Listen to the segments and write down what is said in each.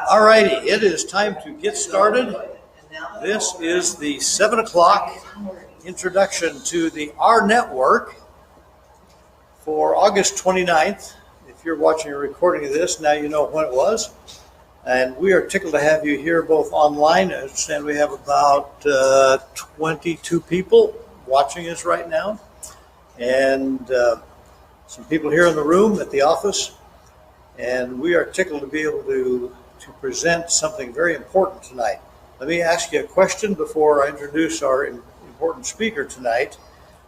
All righty, it is time to get started. This is the 7 o'clock introduction to the rNetwork for August 29th. If you're watching a recording of this, now you know when it was. And we are tickled to have you here both online. I understand we have about 22 people watching us right now. And some people here in the room at the office. And we are tickled to be able to present something very important tonight. Let me ask you a question before I introduce our important speaker tonight,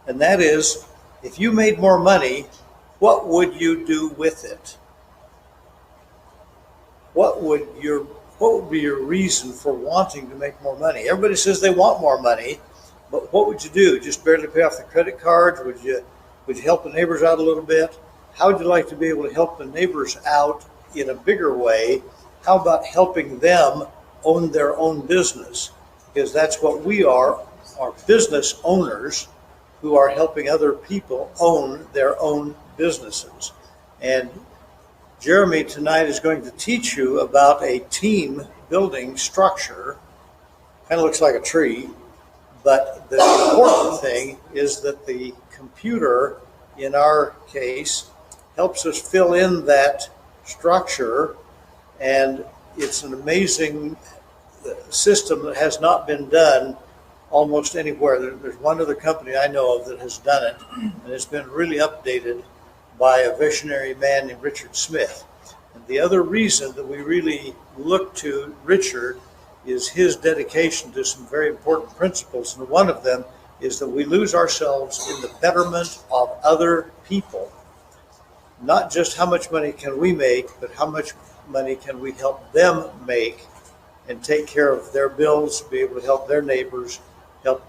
and that is, if you made more money, what would you do with it? What would be your reason for wanting to make more money? Everybody says they want more money, but what would you do? Just barely pay off the credit cards? Would you help the neighbors out a little bit? How would you like to be able to help the neighbors out in a bigger way? How about helping them own their own business? Because that's what we are business owners who are helping other people own their own businesses. And Jeremy tonight is going to teach you about a team building structure. Kind of looks like a tree, but the important thing is that the computer, in our case, helps us fill in that structure, and it's an amazing system that has not been done almost anywhere. There's one other company I know of that has done it, and it's been really updated by a visionary man named Richard Smith. And the other reason that we really look to Richard is his dedication to some very important principles, and one of them is that we lose ourselves in the betterment of other people. Not just how much money can we make, but how much money can we help them make and take care of their bills, be able to help their neighbors, help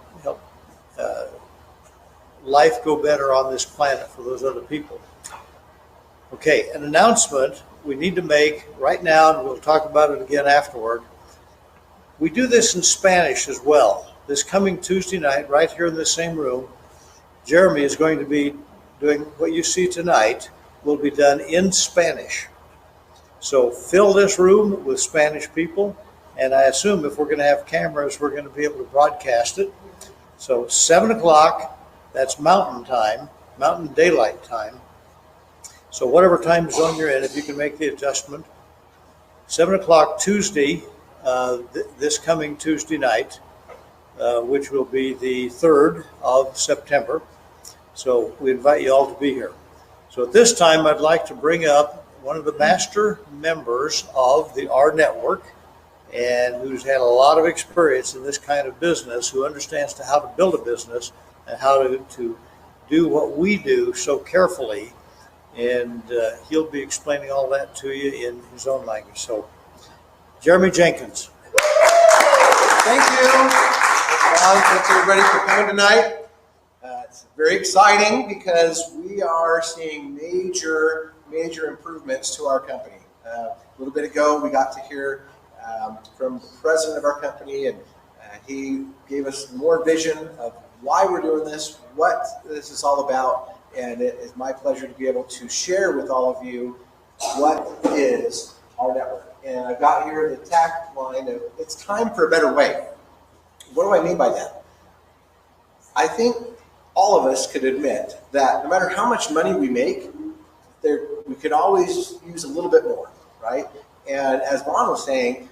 life go better on this planet for those other people. Okay, an announcement we need to make right now, and we'll talk about it again afterward. We do this in Spanish as well. This coming Tuesday night, right here in this same room, Jeremy is going to be doing what you see tonight will be done in Spanish. So fill this room with Spanish people, and I assume if we're going to have cameras, we're going to be able to broadcast it. So 7 o'clock, that's Mountain Time, Mountain Daylight Time. So whatever time zone you're in, if you can make the adjustment, 7 o'clock Tuesday, this coming Tuesday night, which will be the 3rd of September. So we invite you all to be here. So at this time, I'd like to bring up one of the master members of the rNetwork, and who's had a lot of experience in this kind of business, who understands how to build a business and how to do what we do so carefully. And he'll be explaining all that to you in his own language. So, Jeremy Jenkins. Thank you. Thanks everybody for coming tonight. It's very exciting because we are seeing major improvements to our company. A little bit ago, we got to hear from the president of our company, and he gave us more vision of why we're doing this, what this is all about, and it is my pleasure to be able to share with all of you what is rNetwork. And I've got here the tagline of, it's time for a better way. What do I mean by that? I think all of us could admit that no matter how much money we make, we could always use a little bit more, right? And as Vaughn was saying,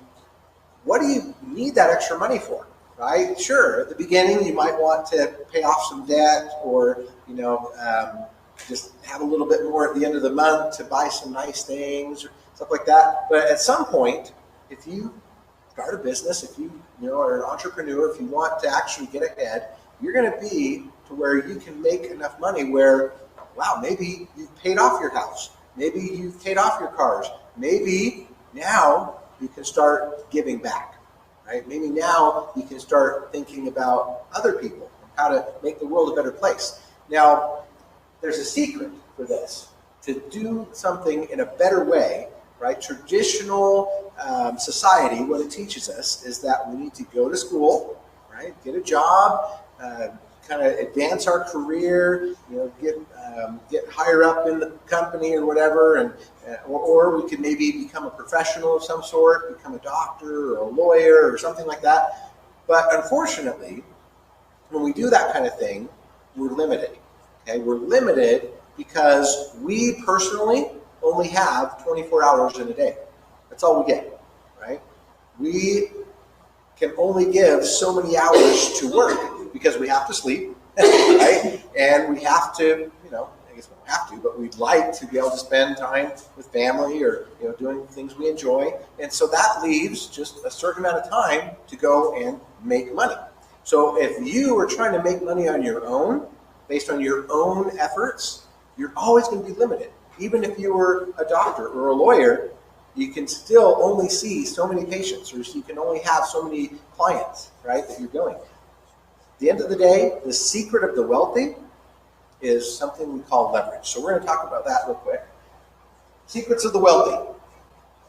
what do you need that extra money for, right? Sure, at the beginning you might want to pay off some debt, or just have a little bit more at the end of the month to buy some nice things or stuff like that. But at some point, if you start a business, if you are an entrepreneur, if you want to actually get ahead, you're going to be to where you can make enough money where, wow, maybe you've paid off your house. Maybe you've paid off your cars. Maybe now you can start giving back, right? Maybe now you can start thinking about other people, how to make the world a better place. Now, there's a secret for this. To do something in a better way, right? Traditional society, what it teaches us is that we need to go to school, right? Get a job, kind of advance our career, get higher up in the company or whatever, and or we could maybe become a professional of some sort, become a doctor or a lawyer or something like that. But unfortunately, when we do that kind of thing, we're limited. Okay, we're limited because we personally only have 24 hours in a day. That's all we get, right? We can only give so many hours to work because we have to sleep, right? And we have to, I guess we don't have to, but we'd like to be able to spend time with family or, doing things we enjoy. And so that leaves just a certain amount of time to go and make money. So if you are trying to make money on your own, based on your own efforts, you're always going to be limited. Even if you were a doctor or a lawyer, you can still only see so many patients, or you can only have so many clients, right, that you're doing. At the end of the day, the secret of the wealthy is something we call leverage. So we're going to talk about that real quick. Secrets of the wealthy.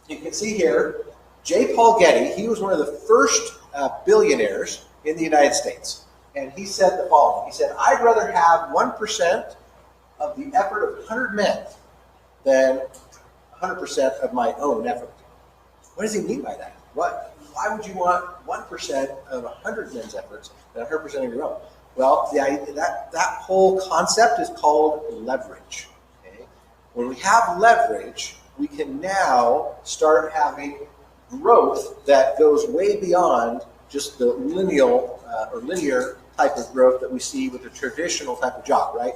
You can see here, J. Paul Getty, he was one of the first billionaires in the United States. And he said the following. He said, I'd rather have 1% of the effort of 100 men than 100% of my own effort. What does he mean by that? Why would you want 1% of 100 men's efforts than 100% of your own? Well, that whole concept is called leverage. Okay? When we have leverage, we can now start having growth that goes way beyond just the linear type of growth that we see with a traditional type of job, right?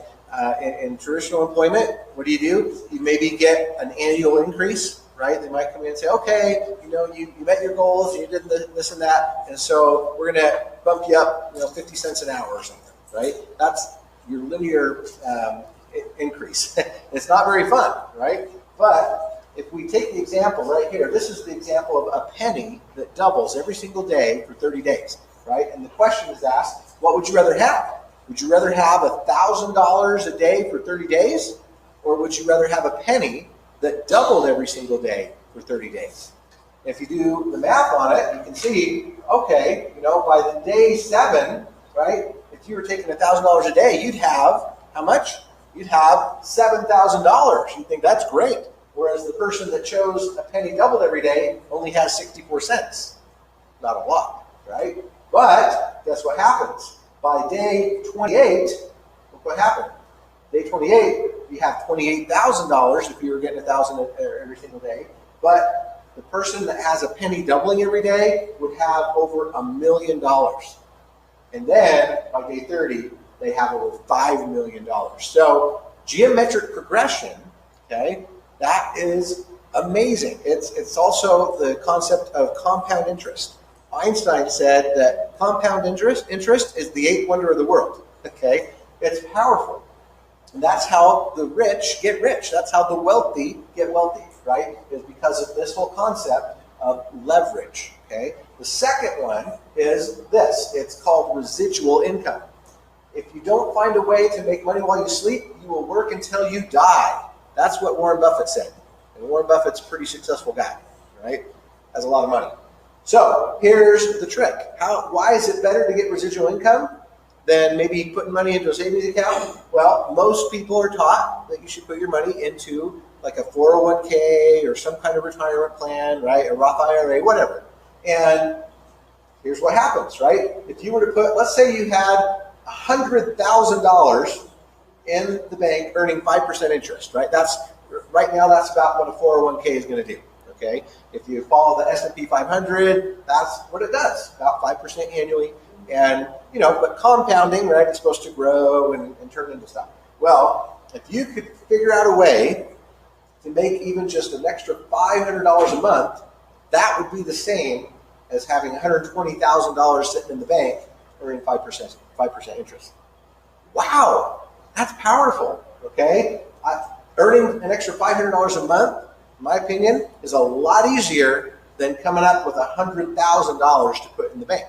In traditional employment, what do? You maybe get an annual increase, right? They might come in and say, okay, you met your goals, you did this and that, and so we're going to bump you up, 50 cents an hour or something, right? That's your linear increase. It's not very fun, right? But if we take the example right here, this is the example of a penny that doubles every single day for 30 days, right? And the question is asked, what would you rather have? Would you rather have $1,000 a day for 30 days? Or would you rather have a penny that doubled every single day for 30 days? If you do the math on it, you can see, okay, by the day 7, right, if you were taking $1,000 a day, you'd have how much? You'd have $7,000. You'd think that's great. Whereas the person that chose a penny doubled every day only has 64 cents. Not a lot, right? But guess what happens? By day 28, look what happened. Day 28, you have $28,000 if you were getting $1,000 every single day. But the person that has a penny doubling every day would have over $1 million. And then by day 30, they have over $5 million. So geometric progression, okay, that is amazing. It's also the concept of compound interest. Einstein said that compound interest is the 8th wonder of the world. Okay, it's powerful, and that's how the rich get rich. That's how the wealthy get wealthy, right? Is because of this whole concept of leverage. Okay, the second one is this. It's called residual income. If you don't find a way to make money while you sleep, you will work until you die. That's what Warren Buffett said. And Warren Buffett's a pretty successful guy, right? Has a lot of money. So here's the trick. Why is it better to get residual income than maybe putting money into a savings account? Well, most people are taught that you should put your money into like a 401k or some kind of retirement plan, right? A Roth IRA, whatever. And here's what happens, right? If you were to put, let's say you had $100,000 in the bank earning 5% interest, right? Right now that's about what a 401k is going to do. Okay, if you follow the S&P 500, that's what it does, about 5% annually. And, but compounding, right, it's supposed to grow and turn into stuff. Well, if you could figure out a way to make even just an extra $500 a month, that would be the same as having $120,000 sitting in the bank earning 5% interest. Wow, that's powerful, okay? Earning an extra $500 a month, in my opinion, is a lot easier than coming up with $100,000 to put in the bank.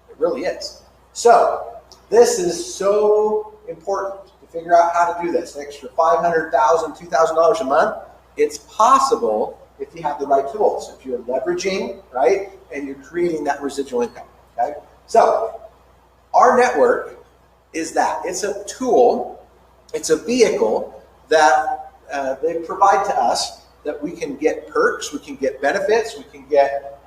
It really is. So this is so important to figure out how to do this. An extra $500,000, $2,000 a month. It's possible if you have the right tools. If you're leveraging, right, and you're creating that residual income. Okay. So our network is that it's a tool, it's a vehicle that they provide to us that we can get perks, we can get benefits, we can get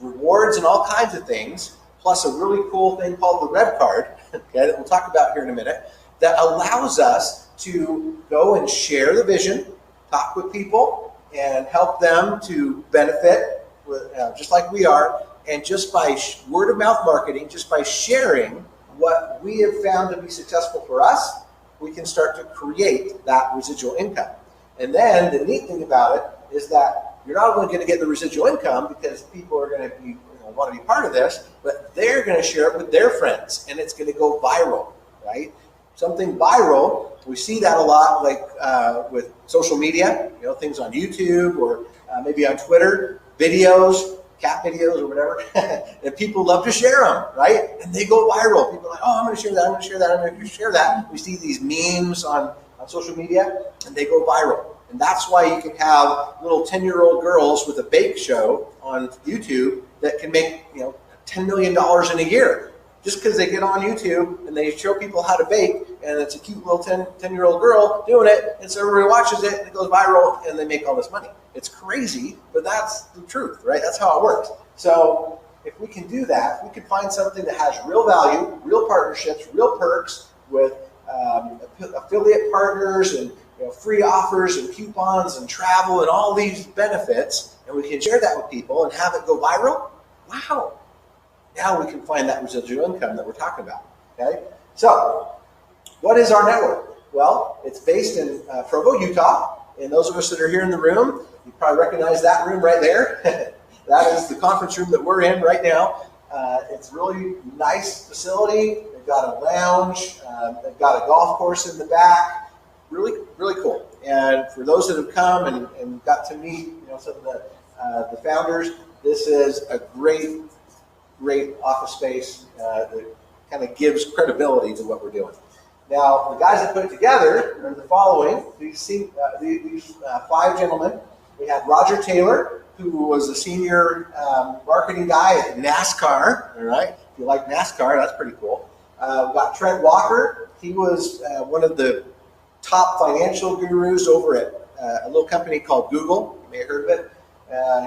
rewards and all kinds of things, plus a really cool thing called the Rev Card, okay, that we'll talk about here in a minute, that allows us to go and share the vision, talk with people, and help them to benefit, with, just like we are, and just by word of mouth marketing, just by sharing what we have found to be successful for us, we can start to create that residual income. And then the neat thing about it is that you're not only going to get the residual income because people are going to be want to be part of this, but they're going to share it with their friends, and it's going to go viral, right? Something viral, we see that a lot, like with social media, things on YouTube or maybe on Twitter, videos, cat videos or whatever, and people love to share them, right? And they go viral. People are like, oh, I'm going to share that, I'm going to share that, I'm going to share that. We see these memes on social media, and they go viral. And that's why you can have little 10-year-old girls with a bake show on YouTube that can make $10 million in a year just because they get on YouTube and they show people how to bake, and it's a cute little 10-year-old girl doing it, and so everybody watches it and it goes viral and they make all this money. It's crazy, but that's the truth, right? That's how it works. So if we can do that, we can find something that has real value, real partnerships, real perks with affiliate partners and free offers and coupons and travel and all these benefits, and we can share that with people and have it go viral. Wow. Now we can find that residual income that we're talking about. Okay. So what is our network? Well, it's based in Provo, Utah. And those of us that are here in the room, you probably recognize that room right there. That is the conference room that we're in right now. It's a really nice facility. They've got a lounge. They've got a golf course in the back. Really, really cool. And for those that have come and got to meet, some of the founders, this is a great office space that kind of gives credibility to what we're doing. Now, the guys that put it together are the following. These five gentlemen. We had Roger Taylor, who was a senior marketing guy at NASCAR. All right, if you like NASCAR, that's pretty cool. We got Trent Walker. He was one of the top financial gurus over at a little company called Google. You may have heard of it.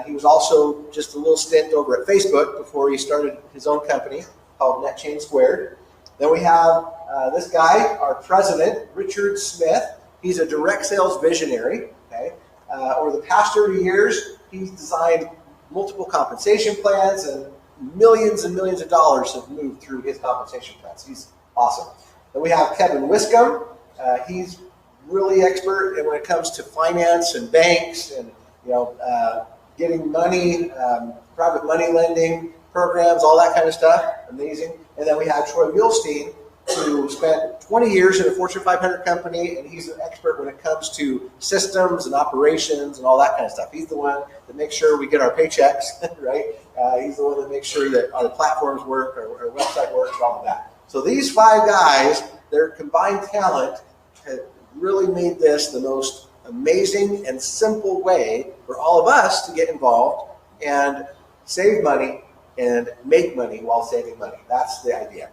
He was also just a little stint over at Facebook before he started his own company called NetChain Squared. Then we have this guy, our president, Richard Smith. He's a direct sales visionary. Okay, over the past 30 years, he's designed multiple compensation plans, and millions of dollars have moved through his compensation plans. He's awesome. Then we have Kevin Wiscombe. He's really expert when it comes to finance and banks and getting money, private money lending programs, all that kind of stuff. Amazing. And then we have Troy Muhlstein, who spent 20 years in a Fortune 500 company, and he's an expert when it comes to systems and operations and all that kind of stuff. He's the one that makes sure we get our paychecks, right? He's the one that makes sure that our platforms work, our website works, all of that. So these five guys, their combined talent has really made this the most amazing and simple way for all of us to get involved and save money and make money while saving money. That's the idea.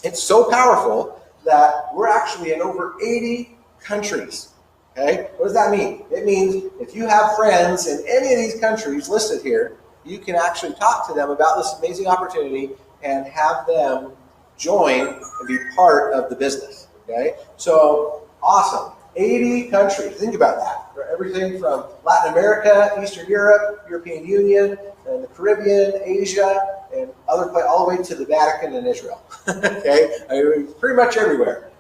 It's so powerful that we're actually in over 80 countries. Okay? What does that mean? It means if you have friends in any of these countries listed here, you can actually talk to them about this amazing opportunity and have them join and be part of the business. Okay? So awesome. 80 countries. Think about that. Everything from Latin America, Eastern Europe, European Union, and the Caribbean, Asia, and other places, all the way to the Vatican and Israel. Okay, I mean, pretty much everywhere.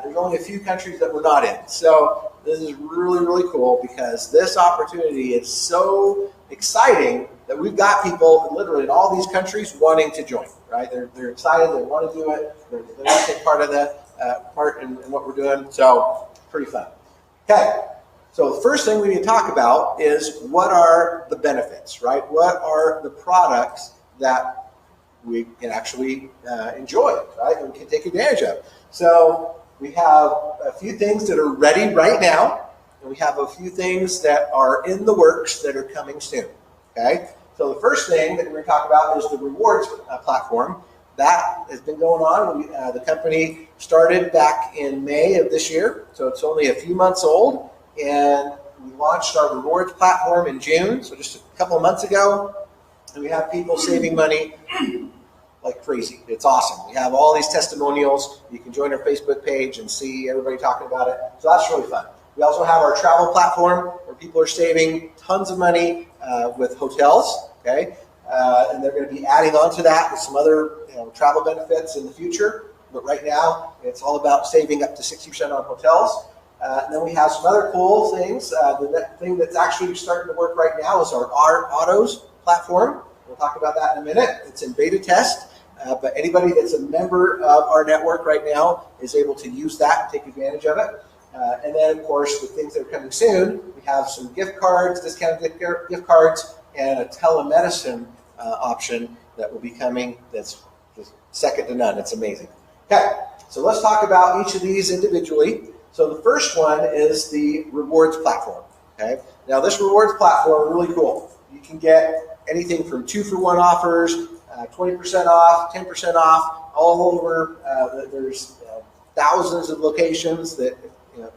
There's only a few countries that we're not in. So this is really, really cool because this opportunity is so exciting that we've got people literally in all these countries wanting to join. Right? They're excited. They want to do it. They want to take part of part in what we're doing. So pretty fun. Okay. So the first thing we need to talk about is what are the benefits, right? What are the products that we can actually enjoy, right? And we can take advantage of. So we have a few things that are ready right now, and we have a few things that are in the works that are coming soon, okay? So the first thing that we're going to talk about is the rewards platform that has been going on. The company started back in May of this year, so it's only a few months old, and we launched our rewards platform in June, so just a couple of months ago, and we have people saving money like crazy. It's awesome. We have all these testimonials. You can join our Facebook page and see everybody talking about it, so that's really fun. We also have our travel platform where people are saving tons of money with hotels, okay? And they're going to be adding on to that with some other travel benefits in the future. But right now, it's all about saving up to 60% on hotels. And then we have some other cool things. The thing that's actually starting to work right now is our Autos platform. We'll talk about that in a minute. It's in beta test. But anybody that's a member of our network right now is able to use that and take advantage of it. And then, of course, the things that are coming soon, we have some gift cards, discounted gift cards, and a telemedicine option that will be coming that's just second to none. It's amazing. Okay, so let's talk about each of these individually. So the first one is the rewards platform. Okay, now this rewards platform is really cool. You can get anything from 2-for-1 offers, 20% off, 10% off, all over. There's thousands of locations that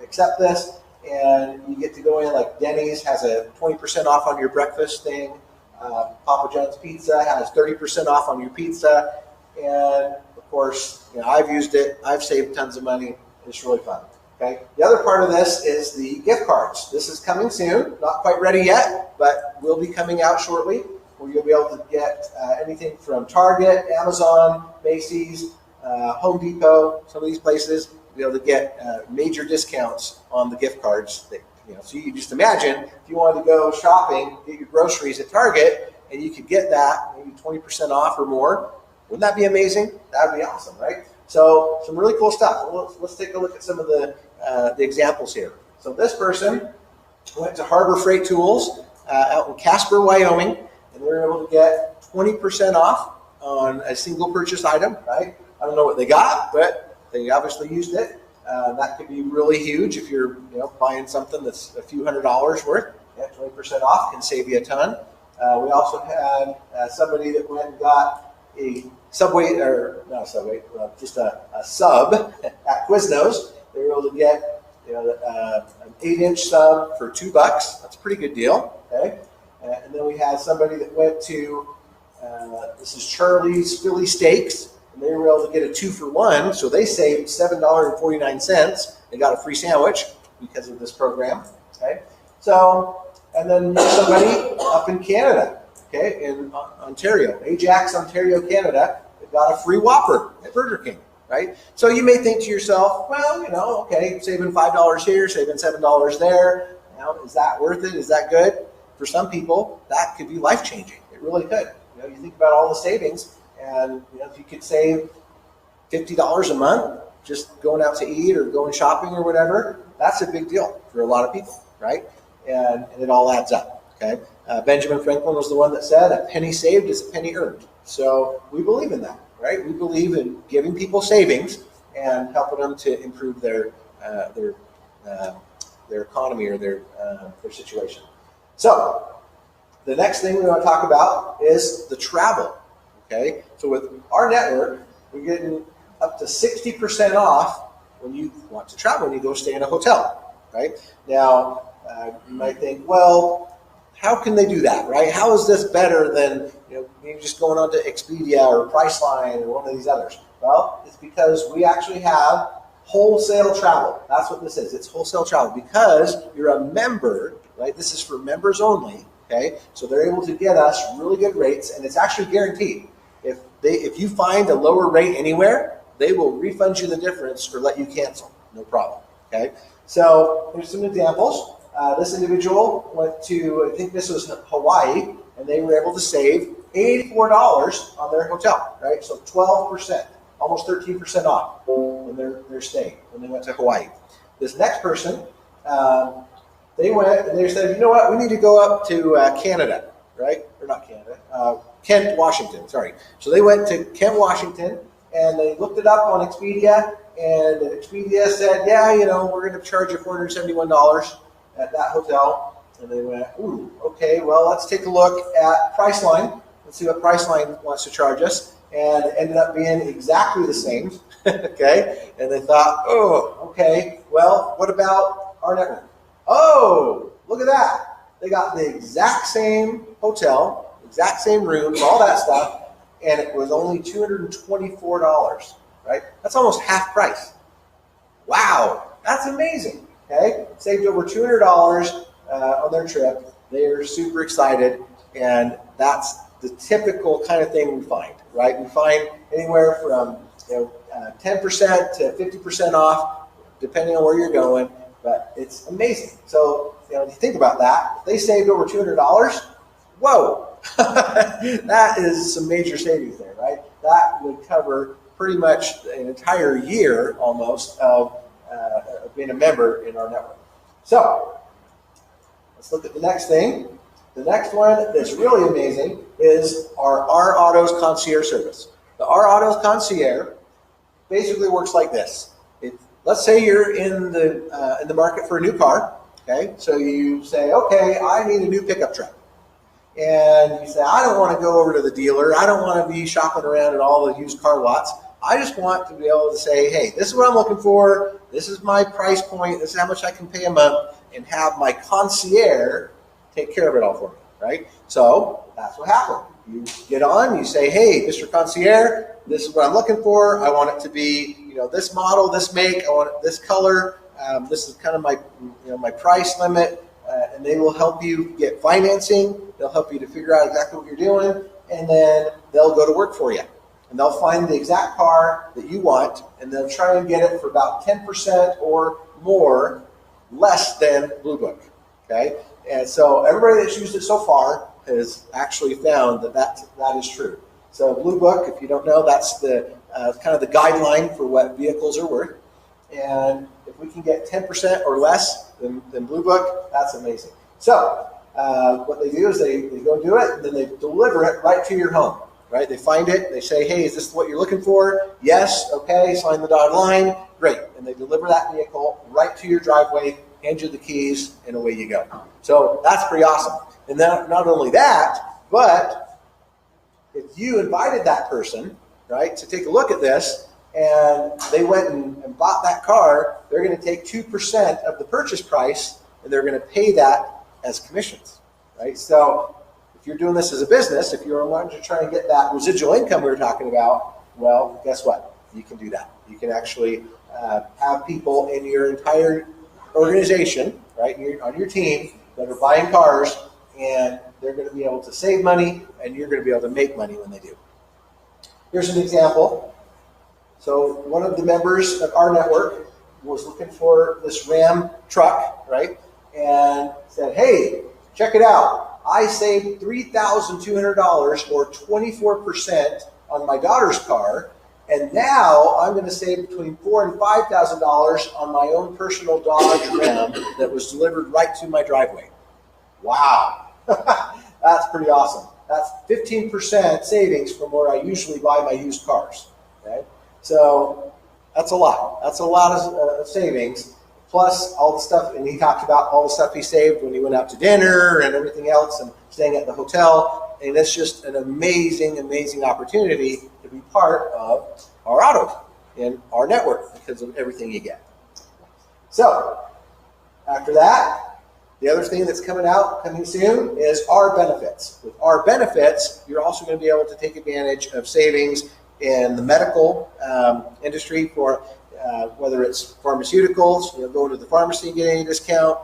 accept this, and you get to go in, like Denny's has a 20% off on your breakfast thing. Papa John's Pizza has 30% off on your pizza, and of course, I've used it. I've saved tons of money. It's really fun. Okay. The other part of this is the gift cards. This is coming soon. Not quite ready yet, but will be coming out shortly. Where you'll be able to get anything from Target, Amazon, Macy's, Home Depot, some of these places. You'll be able to get major discounts on the gift cards. So you can just imagine if you wanted to go shopping, get your groceries at Target, and you could get that maybe 20% off or more. Wouldn't that be amazing? That would be awesome, right? So some really cool stuff. Let's take a look at some of the examples here. So this person went to Harbor Freight Tools out in Casper, Wyoming, and they were able to get 20% off on a single purchase item, right? I don't know what they got, but they obviously used it. That could be really huge if you're buying something that's a few $100s worth. 20% off can save you a ton. We also had somebody that went and got a Subway, or not a Subway, just a sub at Quiznos. They were able to get an 8-inch sub for $2. That's a pretty good deal. Okay, and then we had somebody that went to this is Charlie's Philly Steaks, and they were able to get a 2-for-1, so they saved $7.49. They got a free sandwich because of this program. Okay, so and then somebody up in Canada. Okay, in Ontario, Ajax, Ontario, Canada, they got a free Whopper at Burger King, right? So you may think to yourself, well, okay, saving $5 here, saving $7 there. Is that worth it? Is that good? For some people, that could be life-changing. It really could. You think about all the savings, and if you could save $50 a month just going out to eat or going shopping or whatever, that's a big deal for a lot of people, right? And it all adds up. Okay. Benjamin Franklin was the one that said, "A penny saved is a penny earned." So we believe in that, right? We believe in giving people savings and helping them to improve their economy or their situation. So the next thing we want to talk about is the travel. Okay. So with our network, we're getting up to 60% off when you want to travel, when you go stay in a hotel. Right now, you might think, well, how can they do that, right? How is this better than maybe just going on to Expedia or Priceline or one of these others? Well, it's because we actually have wholesale travel. That's what this is. It's wholesale travel because you're a member, right? This is for members only, okay? So they're able to get us really good rates, and it's actually guaranteed. If you find a lower rate anywhere, they will refund you the difference or let you cancel. No problem, okay? So here's some examples. This individual went to, I think this was Hawaii, and they were able to save $84 on their hotel, right? So 12%, almost 13% off when they're staying, when they went to Hawaii. This next person, they went and they said, you know what, we need to go up to Canada, right? Or not Canada, Kent, Washington, sorry. So they went to Kent, Washington, and they looked it up on Expedia, and Expedia said, yeah, we're going to charge you $471 at that hotel. And they went, ooh, okay, well, let's take a look at Priceline. Let's see what Priceline wants to charge us. and it ended up being exactly the same. Okay, and they thought, oh, okay, well, what about our network? Oh, look at that. They got the exact same hotel, exact same rooms, all that stuff, and it was only $224, right? That's almost half price. Wow, that's amazing. Okay, saved over $200 on their trip. They are super excited, and that's the typical kind of thing we find, right? We find anywhere from 10% to 50% off, depending on where you're going, but it's amazing. So if you think about that, if they saved over $200, whoa, that is some major savings there, right? That would cover pretty much an entire year almost of being a member in our network. So let's look at the next thing. The next one that's really amazing is our rAutos concierge service. The rAutos concierge basically works like this. Let's say you're in the market for a new car. Okay, so you say, okay, I need a new pickup truck. And you say, I don't want to go over to the dealer. I don't want to be shopping around at all the used car lots. I just want to be able to say, hey, this is what I'm looking for. This is my price point. This is how much I can pay a month, and have my concierge take care of it all for me, right? So that's what happened. You get on, you say, hey, Mr. Concierge, this is what I'm looking for. I want it to be, this model, this make. I want it this color. This is kind of my, my price limit. And they will help you get financing. They'll help you to figure out exactly what you're doing, and then they'll go to work for you. And they'll find the exact car that you want, and they'll try and get it for about 10% or more less than Blue Book. Okay, and so everybody that's used it so far has actually found that is true. So Blue Book, if you don't know, that's the kind of the guideline for what vehicles are worth. And if we can get 10% or less than Blue Book, that's amazing. So what they do is they go do it, and then they deliver it right to your home. Right? They find it. They say, hey, is this what you're looking for? Yes. Okay. Sign the dotted line. Great. And they deliver that vehicle right to your driveway, hand you the keys, and away you go. So that's pretty awesome. And then not only that, but if you invited that person, right, to take a look at this, and they went and bought that car, they're going to take 2% of the purchase price, and they're going to pay that as commissions, right? So if you're doing this as a business, if you're wanting to try and get that residual income we were talking about, well, guess what? You can do that. You can actually have people in your entire organization, right, on your team that are buying cars, and they're going to be able to save money, and you're going to be able to make money when they do. Here's an example. So one of the members of our network was looking for this Ram truck, right, and said, hey, check it out. I saved $3,200 or 24% on my daughter's car, and now I'm going to save between $4,000 and $5,000 on my own personal Dodge Ram that was delivered right to my driveway. Wow, that's pretty awesome. That's 15% savings from where I usually buy my used cars. Okay, so that's a lot. That's a lot of savings. Plus all the stuff, and he talked about all the stuff he saved when he went out to dinner and everything else and staying at the hotel. And it's just an amazing, amazing opportunity to be part of rAutos in our network because of everything you get. So after that, the other thing that's coming soon is our benefits. With our benefits, you're also going to be able to take advantage of savings in the medical industry for whether it's pharmaceuticals, going to the pharmacy and getting a discount,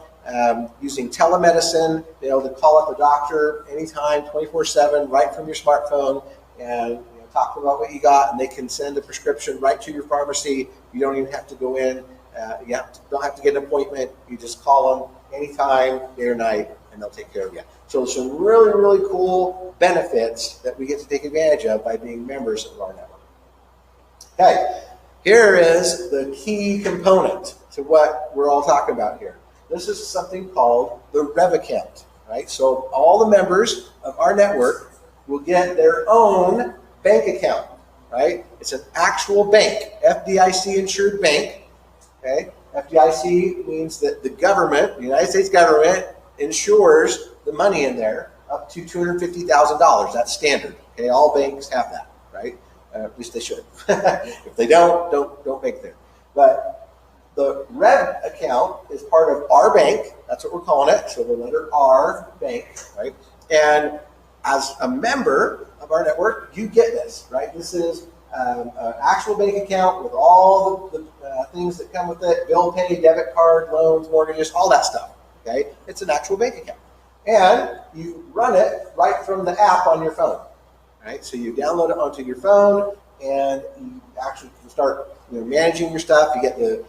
using telemedicine, be able to call up a doctor anytime, 24/7, right from your smartphone, and talk about what you got, and they can send a prescription right to your pharmacy. You don't even have to go in. Don't have to get an appointment. You just call them anytime, day or night, and they'll take care of you. So some really, really cool benefits that we get to take advantage of by being members of our network. Okay. Here is the key component to what we're all talking about here. This is something called the Rev account, right? So all the members of our network will get their own bank account, right? It's an actual bank, FDIC insured bank, okay? FDIC means that the government, the United States government, insures the money in there up to $250,000. That's standard, okay? All banks have that, right? At least they should. If they don't make them. But the Rev account is part of our bank. That's what we're calling it. So the letter R, bank, right? And as a member of our network, you get this, right? This is an actual bank account with all the things that come with it: bill pay, debit card, loans, mortgages, all that stuff. Okay, it's an actual bank account, and you run it right from the app on your phone. Right, so you download it onto your phone, and you actually can start managing your stuff. You get the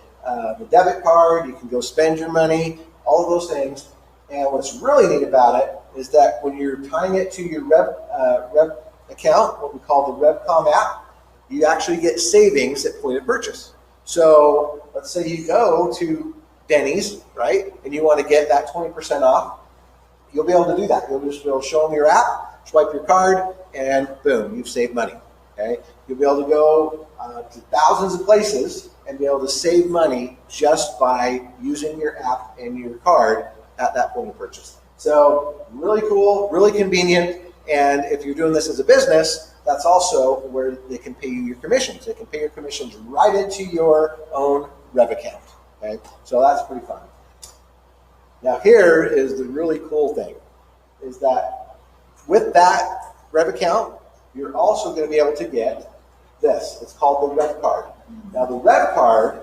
debit card. You can go spend your money, all of those things. And what's really neat about it is that when you're tying it to your Rev account, what we call the RevCom app, you actually get savings at point of purchase. So let's say you go to Denny's, right, and you want to get that 20% off, you'll be able to do that. You'll just be able to show them your app, swipe your card, and boom, you've saved money. Okay, you'll be able to go to thousands of places and be able to save money just by using your app and your card at that point of purchase. So really cool, really convenient, and if you're doing this as a business, that's also where they can pay you your commissions. They can pay your commissions right into your own Rev account. Okay, so that's pretty fun. Now here is the really cool thing, is that with that Rev account, you're also going to be able to get this. It's called the Rev card. Now the Rev card,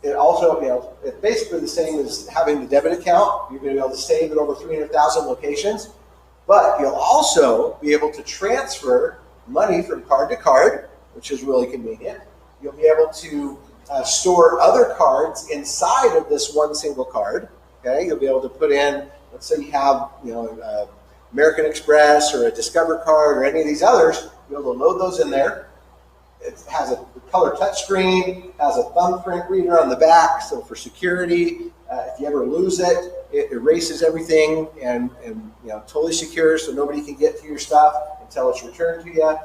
it also, it's basically the same as having the debit account. You're going to be able to save at over 300,000 locations, but you'll also be able to transfer money from card to card, which is really convenient. You'll be able to store other cards inside of this one single card. Okay, you'll be able to put in, let's say you have, American Express or a Discover card or any of these others, you'll be able to load those in there. It has a color touchscreen, has a thumbprint reader on the back, so for security, if you ever lose it, it erases everything and totally secure, so nobody can get to your stuff until it's returned to you.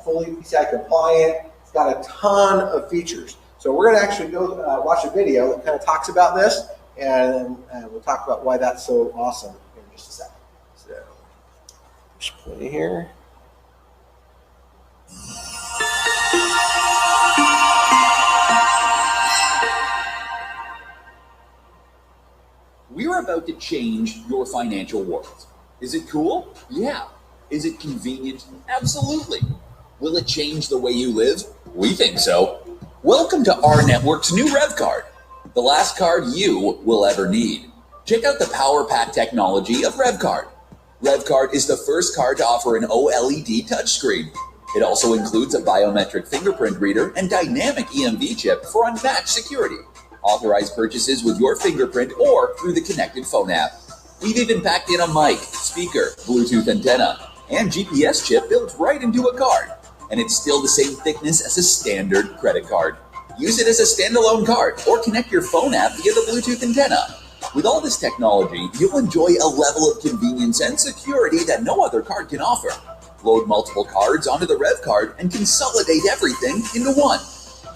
Fully PCI compliant. It's got a ton of features. So we're going to actually go watch a video that kind of talks about this, and we'll talk about why that's so awesome in just a second. So just play here. We're about to change your financial world. Is it cool? Yeah. Is it convenient? Absolutely. Will it change the way you live? We think so. Welcome to rNetwork's new Rev card, the last card you will ever need. Check out the power pack technology of Rev card. Rev card is the first card to offer an OLED touchscreen. It also includes a biometric fingerprint reader and dynamic EMV chip for unmatched security. Authorize purchases with your fingerprint or through the connected phone app. We've even packed in a mic, speaker, Bluetooth antenna, and GPS chip built right into a card. And it's still the same thickness as a standard credit card. Use it as a standalone card or connect your phone app via the Bluetooth antenna. With all this technology, you'll enjoy a level of convenience and security that no other card can offer. Load multiple cards onto the Rev card and consolidate everything into one.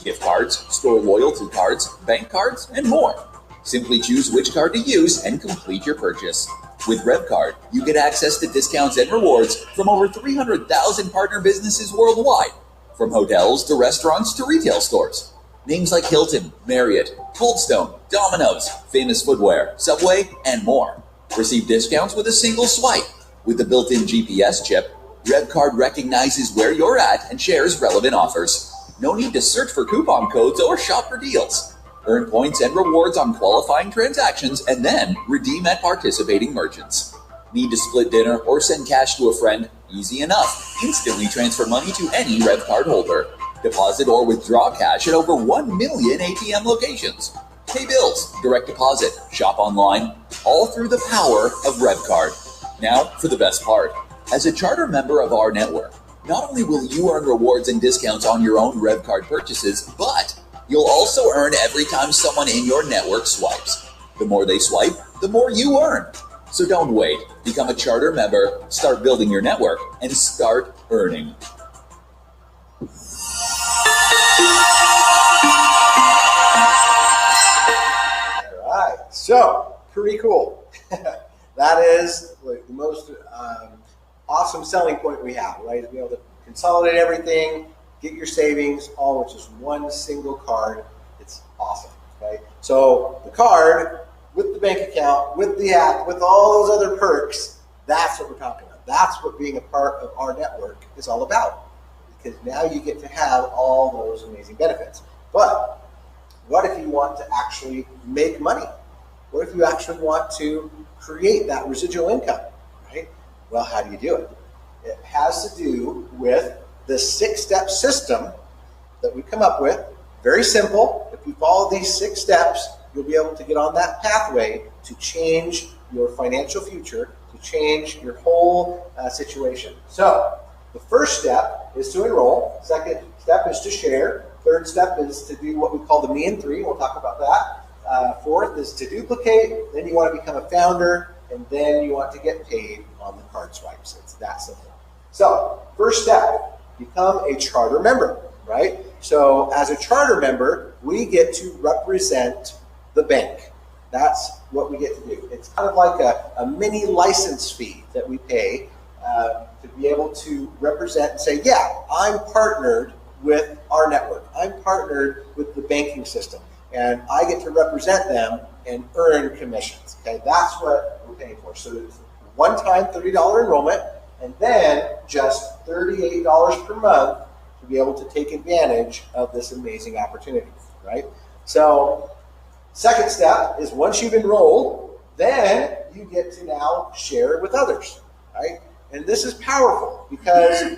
Gift cards, store loyalty cards, bank cards, and more. Simply choose which card to use and complete your purchase. With RevCard, you get access to discounts and rewards from over 300,000 partner businesses worldwide, from hotels to restaurants to retail stores. Names like Hilton, Marriott, Coldstone, Domino's, Famous Footwear, Subway, and more. Receive discounts with a single swipe. With the built-in GPS chip, RevCard recognizes where you're at and shares relevant offers. No need to search for coupon codes or shop for deals. Earn points and rewards on qualifying transactions and then redeem at participating merchants. Need to split dinner or send cash to a friend? Easy enough. Instantly transfer money to any RevCard holder. Deposit or withdraw cash at over 1 million ATM locations. Pay bills, direct deposit, shop online, all through the power of RevCard. Now for the best part. As a charter member of our network, not only will you earn rewards and discounts on your own RevCard purchases, but you'll also earn every time someone in your network swipes. The more they swipe, the more you earn. So don't wait. Become a charter member, start building your network, and start earning. All right, so pretty cool. That is the most awesome selling point we have, right? To be able to consolidate everything, get your savings, all with just one single card. It's awesome. Okay, so the card with the bank account, with the app, with all those other perks, that's what we're talking about. That's what being a part of our network is all about. Because now you get to have all those amazing benefits. But what if you want to actually make money? What if you actually want to create that residual income, right? Well, how do you do it? It has to do with the 6-step system that we come up with. Very simple. If you follow these 6 steps, you'll be able to get on that pathway to change your financial future, to change your whole situation. So the first step is to enroll. Second step is to share. Third step is to do what we call the me and 3. We'll talk about that. Fourth is to duplicate. Then you want to become a founder, and then you want to get paid on the card swipes. It's that simple. So first step, become a charter member, right? So as a charter member, we get to represent the bank. That's what we get to do. It's kind of like a mini license fee that we pay to be able to represent and say, yeah, I'm partnered with our network. I'm partnered with the banking system, and I get to represent them and earn commissions. Okay, that's what we're paying for. So it's one-time $30 enrollment, and then just $38 per month to be able to take advantage of this amazing opportunity, right? So second step is once you've enrolled, then you get to now share it with others, right? And this is powerful because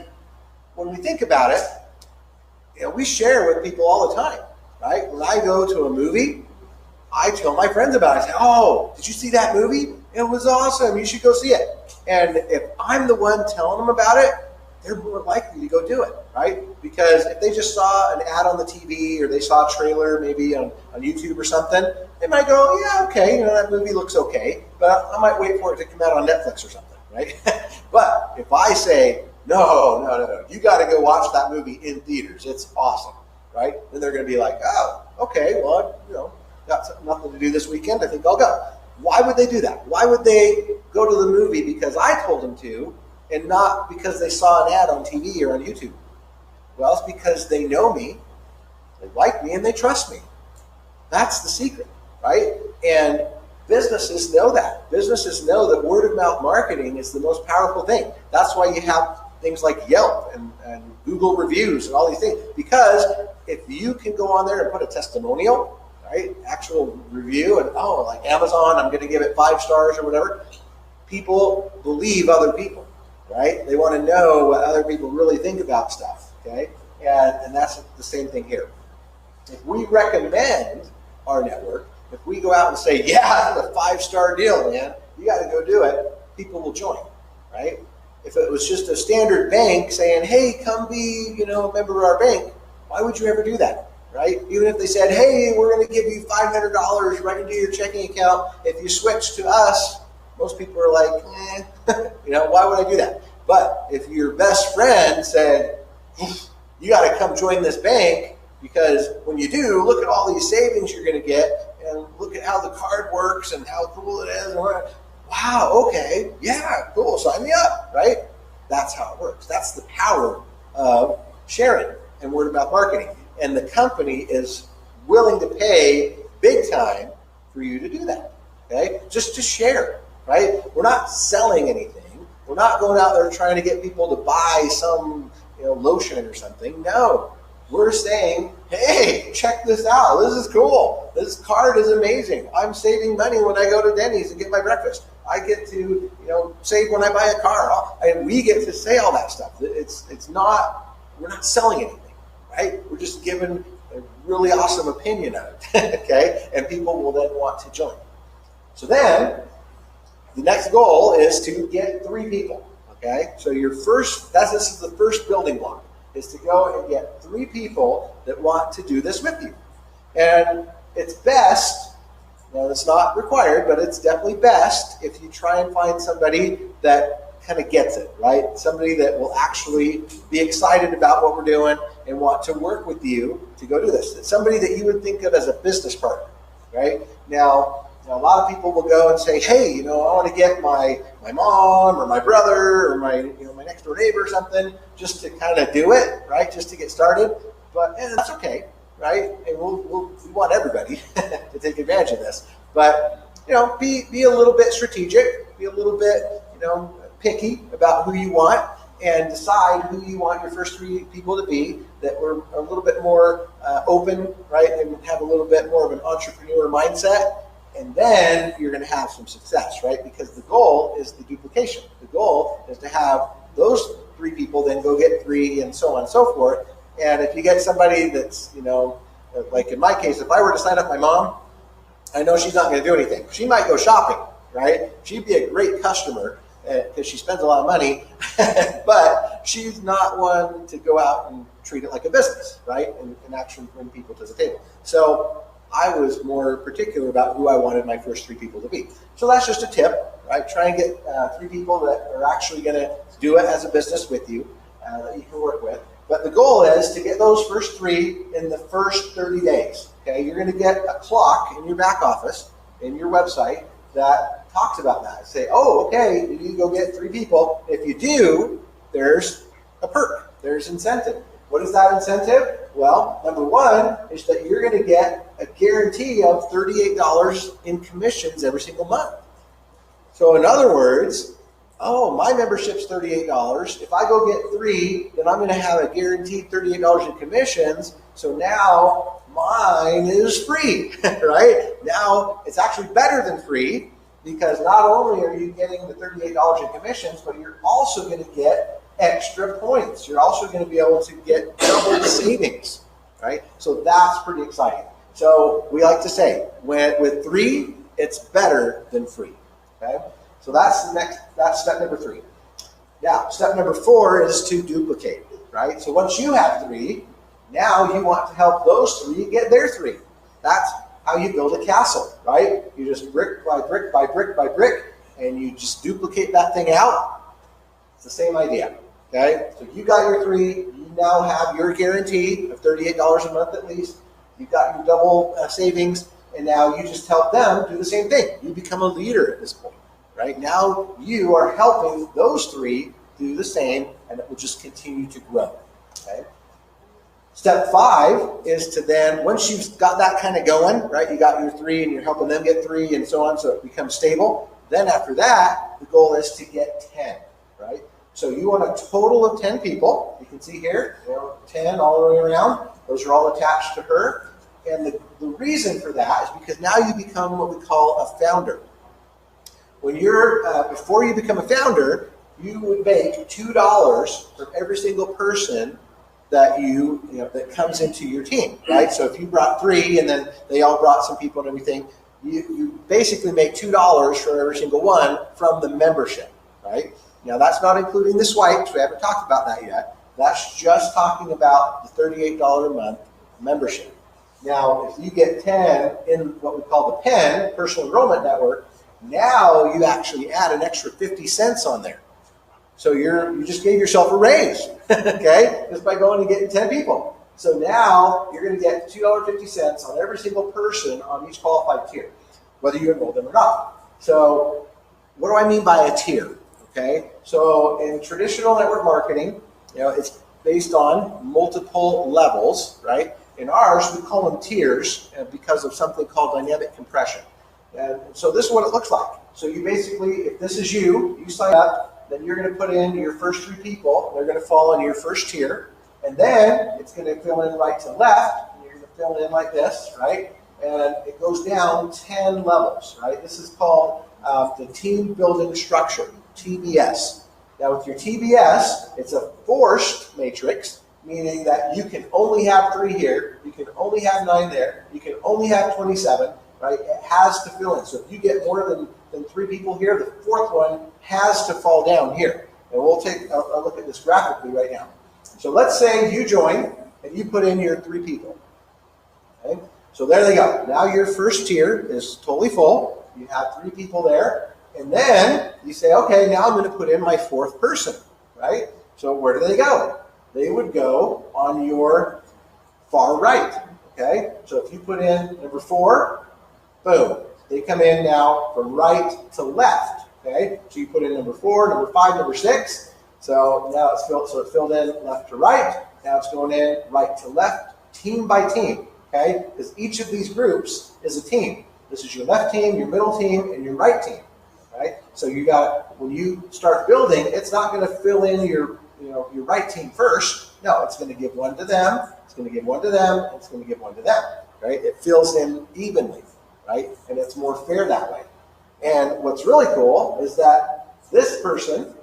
when we think about it, we share with people all the time, right? When I go to a movie, I tell my friends about it. I say, oh, did you see that movie? It was awesome. You should go see it. And if I'm the one telling them about it, they're more likely to go do it, right? Because if they just saw an ad on the TV or they saw a trailer maybe on YouTube or something, they might go, yeah, okay, that movie looks okay, but I might wait for it to come out on Netflix or something, right? But if I say, no, you got to go watch that movie in theaters, it's awesome, right? Then they're going to be like, oh, okay, well, got nothing to do this weekend, I think I'll go. Why would they do that? Why would they go to the movie because I told them to and not because they saw an ad on TV or on YouTube? Well, it's because they know me, they like me, and they trust me. That's the secret, right? And businesses know that. Businesses know that word-of-mouth marketing is the most powerful thing. That's why you have things like Yelp and Google reviews and all these things. Because if you can go on there and put a testimonial, right, actual review, and like Amazon, I'm going to give it 5 stars or whatever, people believe other people, right? They want to know what other people really think about stuff, okay? And that's the same thing here. If we recommend our network, if we go out and say, yeah, it's a 5-star deal, man, you got to go do it, people will join, right? If it was just a standard bank saying, hey, come be, a member of our bank, why would you ever do that, right? Even if they said, hey, we're going to give you $500 right into your checking account if you switch to us, most people are like, why would I do that? But if your best friend said, you got to come join this bank because when you do, look at all these savings you're going to get and look at how the card works and how cool it is. And wow, okay, yeah, cool, sign me up, right? That's how it works. That's the power of sharing and word-of-mouth marketing. And the company is willing to pay big time for you to do that, okay? Just to share, right? We're not selling anything. We're not going out there trying to get people to buy some lotion or something. No, we're saying, hey, check this out. This is cool. This card is amazing. I'm saving money when I go to Denny's and get my breakfast. I get to, save when I buy a car. And we get to say all that stuff. It's not, we're not selling anything, right? We're just giving a really awesome opinion of it, okay? And people will then want to join. So then, the next goal is to get 3 people, okay? So this is the first building block, is to go and get 3 people that want to do this with you. And it's best, it's not required, but it's definitely best if you try and find somebody that kind of gets it, right? Somebody that will actually be excited about what we're doing and want to work with you to go do this. It's somebody that you would think of as a business partner, right? Now, Now, a lot of people will go and say, hey, I want to get my mom or my brother or my next door neighbor or something just to kind of do it, right? Just to get started. But that's okay, right? And we want everybody to take advantage of this. But, be a little bit strategic, be a little bit, picky about who you want, and decide who you want your first 3 people to be that were a little bit more open, right? And have a little bit more of an entrepreneur mindset. And then you're going to have some success, right? Because the goal is the duplication. The goal is to have those 3 people then go get 3 and so on and so forth. And if you get somebody that's, like in my case, if I were to sign up my mom, I know she's not going to do anything. She might go shopping, right? She'd be a great customer because she spends a lot of money, but she's not one to go out and treat it like a business, right? And actually bring people to the table. So I was more particular about who I wanted my first 3 people to be. So that's just a tip, right? Try and get 3 people that are actually going to do it as a business with you that you can work with. But the goal is to get those first 3 in the first 30 days. Okay, you're going to get a clock in your back office, in your website, that talks about that. Say, oh, okay, you need to go get 3 people. If you do, there's a perk. There's incentive. What is that incentive? Well, number 1 is that you're going to get a guarantee of $38 in commissions every single month. So in other words, oh, my membership's $38. If I go get 3, then I'm going to have a guaranteed $38 in commissions. So now mine is free, right? Now it's actually better than free because not only are you getting the $38 in commissions, but you're also going to get extra points. You're also going to be able to get double the savings, right? So that's pretty exciting. So we like to say, with 3, it's better than free, okay? So that's step number 3. Now, step number 4 is to duplicate, right? So once you have 3, now you want to help those 3 get their 3. That's how you build a castle, right? You just brick by brick by brick by brick, and you just duplicate that thing out. It's the same idea, okay? So you got your 3, you now have your guarantee of $38 a month at least. You've got your double savings, and now you just help them do the same thing. You become a leader at this point. Right now, you are helping those 3 do the same, and it will just continue to grow. Okay. Step 5 is to then, once you've got that kind of going, right? You got your 3, and you're helping them get 3, and so on, so it becomes stable. Then after that, the goal is to get 10, right? So you want a total of 10 people. You can see here, 10 all the way around. Those are all attached to her, and the reason for that is because now you become what we call a founder. When you're before you become a founder, you would make $2 from every single person that that comes into your team, right? So if you brought 3 and then they all brought some people and everything, you basically make $2 for every single one from the membership, right? Now that's not including the swipes. We haven't talked about that yet. That's just talking about the $38 a month membership. Now, if you get 10 in what we call the PEN, Personal Enrollment Network, now you actually add an extra 50 cents on there. So you just gave yourself a raise, okay, just by going and getting 10 people. So now you're going to get $2.50 on every single person on each qualified tier, whether you enroll them or not. So what do I mean by a tier? Okay, so in traditional network marketing, it's based on multiple levels, right? In ours, we call them tiers because of something called dynamic compression. And so this is what it looks like. So you basically, if this is you sign up, then you're going to put in your first 3 people. They're going to fall into your first tier. And then it's going to fill in right to left. And you're going to fill in like this, right? And it goes down 10 levels, right? This is called the team building structure, TBS. Now with your TBS, it's a forced matrix, meaning that you can only have 3 here, you can only have 9 there, you can only have 27, right? It has to fill in. So if you get more than 3 people here, the 4th one has to fall down here. And we'll take a look at this graphically right now. So let's say you join and you put in your 3 people. Okay? So there they go. Now your first tier is totally full. You have 3 people there. And then you say, okay, now I'm going to put in my 4th person, right? So where do they go? They would go on your far right, okay? So if you put in number 4, boom, they come in now from right to left. Okay, so you put in number 4, number 5, number 6. So now it's filled. So it filled in left to right. Now it's going in right to left, team by team. Okay, because each of these groups is a team. This is your left team, your middle team, and your right team. Right. So you got, when you start building, it's not going to fill in your right team first. No, it's going to give one to them. It's going to give one to them. And it's going to give one to them. Right. It fills in evenly. Right, and it's more fair that way. And what's really cool is that this person,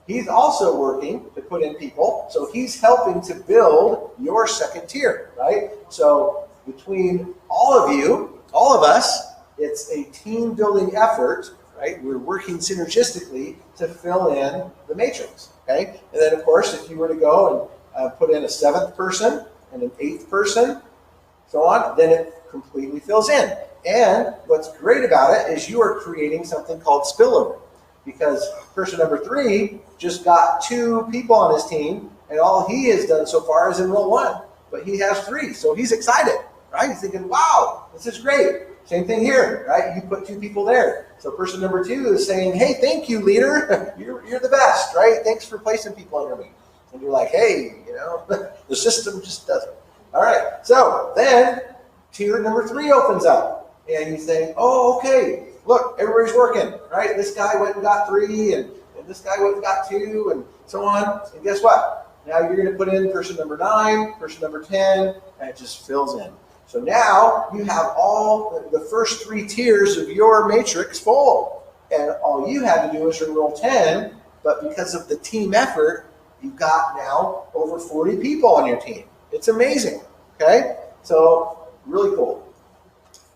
he's also working to put in people, so he's helping to build your second tier, right? So between all of you, all of us, it's a team building effort, right? We're working synergistically to fill in the matrix, okay? And then of course, if you were to go and put in a 7th person and an 8th person, so on, then it completely fills in. And what's great about it is you are creating something called spillover, because person number 3 just got 2 people on his team, and all he has done so far is enroll 1, but he has 3, so he's excited, right? He's thinking, wow, this is great. Same thing here, right? You put 2 people there. So person number 2 is saying, hey, thank you, leader. You're the best, right? Thanks for placing people under me. And you're like, hey, the system just doesn't. All right, so then tier number 3 opens up. And you say, oh, okay, look, everybody's working, right? This guy went and got 3, and this guy went and got 2, and so on. And guess what? Now you're going to put in person number 9, person number 10, and it just fills in. So now you have all the first 3 tiers of your matrix full. And all you had to do is enroll 10, but because of the team effort, you've got now over 40 people on your team. It's amazing, okay? So really cool.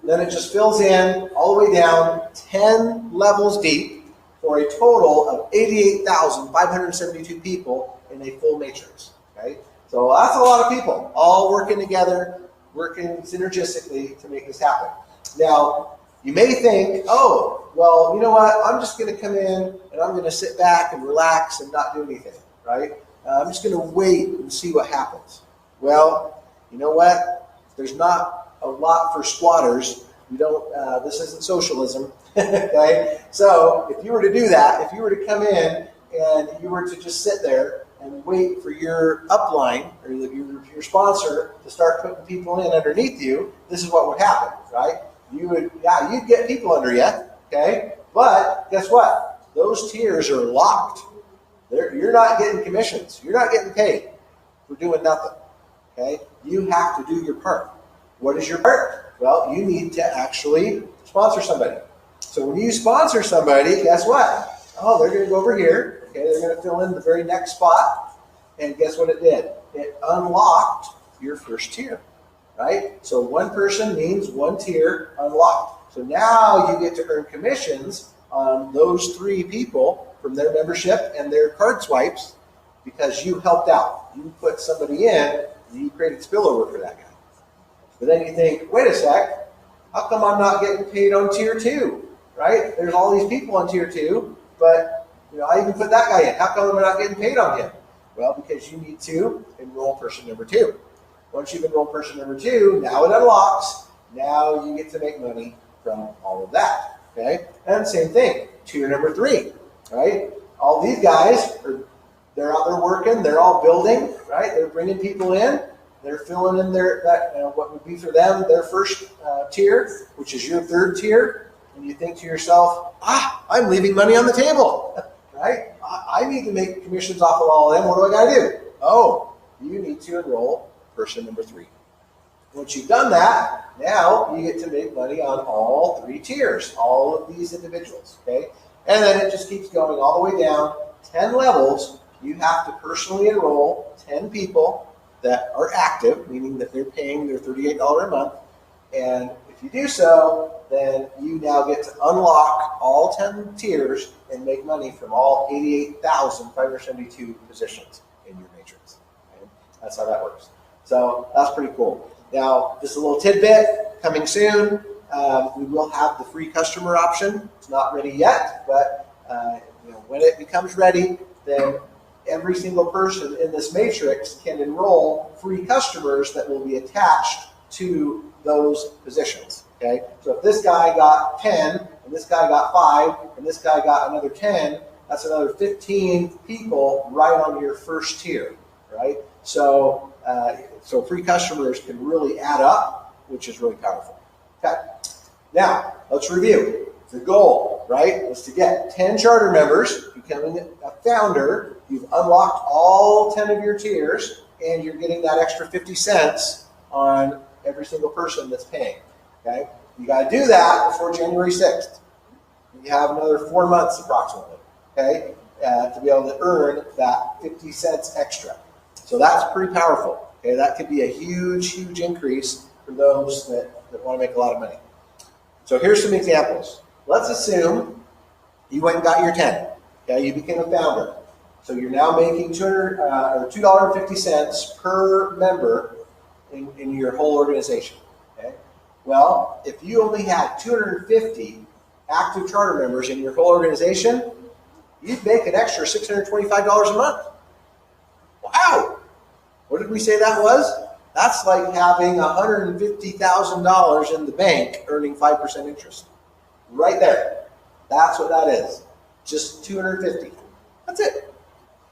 Then it just fills in all the way down 10 levels deep for a total of 88,572 people in a full matrix. Okay, so that's a lot of people all working together, working synergistically to make this happen. Now, you may think, oh, well, you know what? I'm just going to come in and I'm going to sit back and relax and not do anything, right? I'm just going to wait and see what happens. Well, you know what? There's not a lot for squatters. We don't. This isn't socialism, okay? So if you were to do that, if you were to come in and you were to just sit there and wait for your upline or your sponsor to start putting people in underneath you, this is what would happen, right? You'd get people under you, okay? But guess what? Those tiers are locked. You're not getting commissions. You're not getting paid for doing nothing, okay? You have to do your part. What is your part? Well, you need to actually sponsor somebody. So when you sponsor somebody, guess what? Oh, they're going to go over here. Okay, they're going to fill in the very next spot. And guess what it did? It unlocked your first tier, right? So one person means one tier unlocked. So now you get to earn commissions on those 3 people from their membership and their card swipes because you helped out. You put somebody in, and you created spillover for that guy. But then you think, wait a sec, how come I'm not getting paid on tier 2, right? There's all these people on tier 2, but I even put that guy in. How come I'm not getting paid on him? Well, because you need to enroll person number 2. Once you've enrolled person number 2, now it unlocks. Now you get to make money from all of that, okay? And same thing, tier number 3, right? All these guys, they're out there working, they're all building, right? They're bringing people in. They're filling in what would be for them their first tier, which is your 3rd tier. And you think to yourself, I'm leaving money on the table, right? I need to make commissions off of all of them. What do I got to do? Oh, you need to enroll person number 3. Once you've done that, now you get to make money on all 3 tiers, all of these individuals, okay? And then it just keeps going all the way down, 10 levels. You have to personally enroll 10 people that are active, meaning that they're paying their $38 a month. And if you do so, then you now get to unlock all 10 tiers and make money from all 88,572 positions in your matrix. Okay? That's how that works. So that's pretty cool. Now, just a little tidbit coming soon. We will have the free customer option. It's not ready yet, but when it becomes ready, then every single person in this matrix can enroll free customers that will be attached to those positions. Okay, so if this guy got 10, and this guy got 5, and this guy got another 10, that's another 15 people right on your first tier, right? So, so free customers can really add up, which is really powerful. Okay, now let's review. The goal, right, was to get 10 charter members, becoming a founder. You've unlocked all 10 of your tiers, and you're getting that extra 50 cents on every single person that's paying. Okay, you got to do that before January 6th. You have another 4 months approximately, okay, to be able to earn that 50 cents extra. So that's pretty powerful. Okay, that could be a huge, huge increase for those that want to make a lot of money. So here's some examples. Let's assume you went and got your 10. Okay, you became a founder. So you're now making $2.50 per member in your whole organization. Okay. Well, if you only had 250 active charter members in your whole organization, you'd make an extra $625 a month. Wow! What did we say that was? That's like having $150,000 in the bank earning 5% interest. Right there. That's what that is. Just 250. That's it.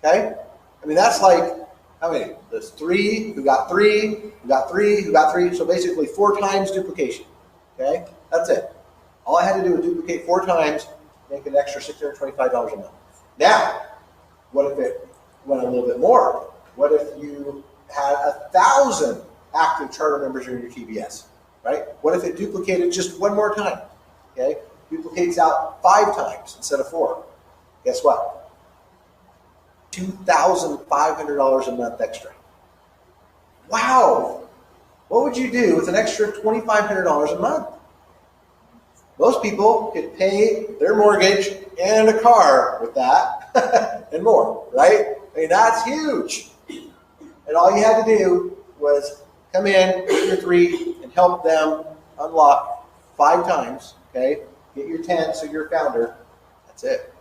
Okay? I mean, that's like, how many? There's 3, who got 3, who got 3, who got 3. So basically 4 times duplication. Okay? That's it. All I had to do was duplicate 4 times, make an extra $625 a month. Now, what if it went a little bit more? What if you had 1,000 active charter members in your TBS? Right? What if it duplicated just one more time? Okay? Duplicates out 5 times instead of 4. Guess what? $2,500 a month extra. Wow! What would you do with an extra $2,500 a month? Most people could pay their mortgage and a car with that and more, right? I mean, that's huge. And all you had to do was come in, get your 3, and help them unlock 5 times, okay? Get your 10, so you're a founder. That's it.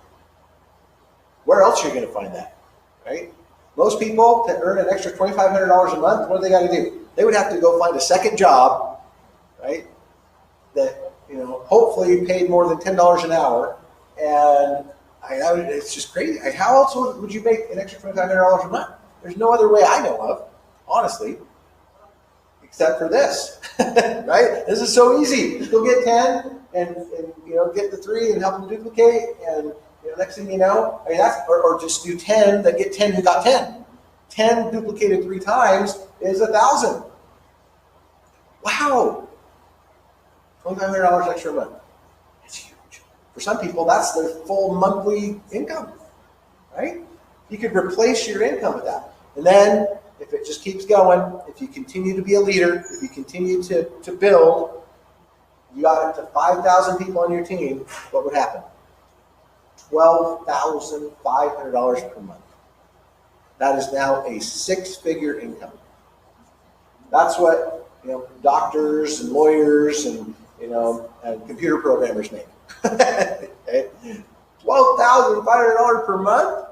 Where else are you going to find that, right? Most people to earn an extra $2,500 a month, what do they got to do? They would have to go find a second job, right? That, you know, hopefully paid more than $10 an hour. And it's just crazy. How else would you make an extra $2,500 a month? There's no other way I know of, honestly, except for this, right? This is so easy. Just go get 10 and you know, get the 3 and help them duplicate, and you know, next thing you know, I mean, that's, or just do 10 that get 10 who got 10. 10 duplicated 3 times is 1,000. Wow. $2,500 extra a month. That's huge. For some people, that's their full monthly income, right? You could replace your income with that. And then, if it just keeps going, if you continue to be a leader, if you continue to build, you got up to 5,000 people on your team, what would happen? $12,500 per month. That is now a 6-figure income. That's what, you know, doctors and lawyers and, you know, and computer programmers make. Okay? $12,500 per month?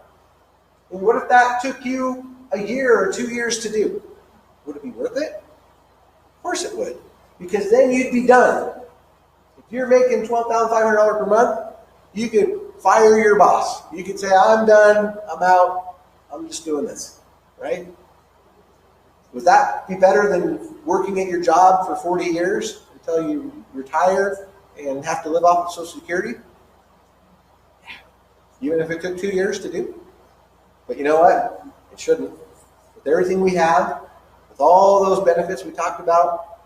And what if that took you a year or 2 years to do? Would it be worth it? Of course it would, because then you'd be done. If you're making $12,500 per month, you could fire your boss. You could say, I'm done, I'm out, I'm just doing this, right? Would that be better than working at your job for 40 years until you retire and have to live off of Social Security? Even if it took 2 years to do? But you know what? It shouldn't. With everything we have, with all those benefits we talked about,